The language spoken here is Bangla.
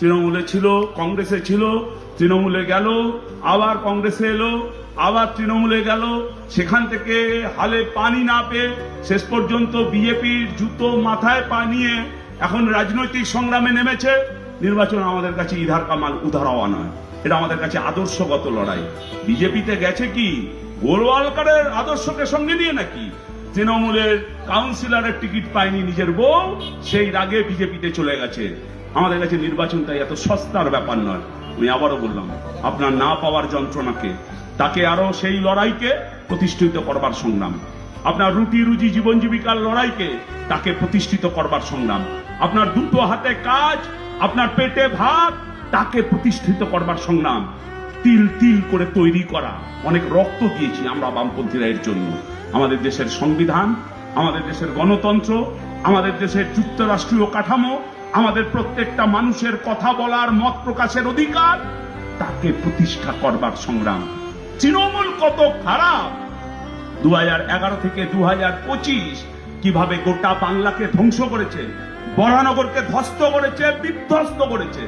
তৃণমূলে ছিল, কংগ্রেসে ছিল, তৃণমূলে গেল, আবার কংগ্রেসে এলো, আবার তৃণমূলে গেল, সেখান থেকে হালে পানি না পেয়ে শেষ পর্যন্ত বিজেপির জুতো মাথায় পা নিয়ে এখন রাজনৈতিক সংগ্রামে নেমেছে। নির্বাচন আমাদের কাছে ইধার কামাল উধার হওয়া নয়, এটা আমাদের কাছে আদর্শগত লড়াই। বিজেপিতে গেছে কি গোলওয়ালকারের আদর্শকে সঙ্গে নিয়ে নাকি? তৃণমূলের কাউন্সিলরের টিকিট পায়নি নিজের বউ, সেই রাগে বিজেপিতে চলে গেছে। আমাদের কাছে নির্বাচনটা এত সস্তার ব্যাপার নয়। আমি আবারও বললাম, আপনার না পাওয়ার যন্ত্রণাকে, তাকে আরো সেই লড়াইকে প্রতিষ্ঠিত করবার সংগ্রাম, আপনার রুটি রুজি জীবন জীবিকার লড়াইকে তাকে প্রতিষ্ঠিত করবার সংগ্রাম, আপনার দুটো হাতে কাজ, আপনার পেটে ভাত, তাকে প্রতিষ্ঠিত করবার সংগ্রাম। তিল তিল করে তৈরি করা, অনেক রক্ত দিয়েছি আমরা বামপন্থীরা এর জন্য। আমাদের দেশের সংবিধান, আমাদের দেশের গণতন্ত্র, আমাদের দেশের যুক্তরাষ্ট্রীয় কাঠামো, আমাদের প্রত্যেকটা মানুষের কথা বলার, মত প্রকাশের অধিকার, তাকে প্রতিষ্ঠা করবার সংগ্রাম। তৃণমূল কত খারাপ 2011 থেকে 2025 কিভাবে গোটা বাংলাকে ধ্বংস করেছে, বরানগরকে ধ্বস্ত করেছে, বিধ্বস্ত করেছে।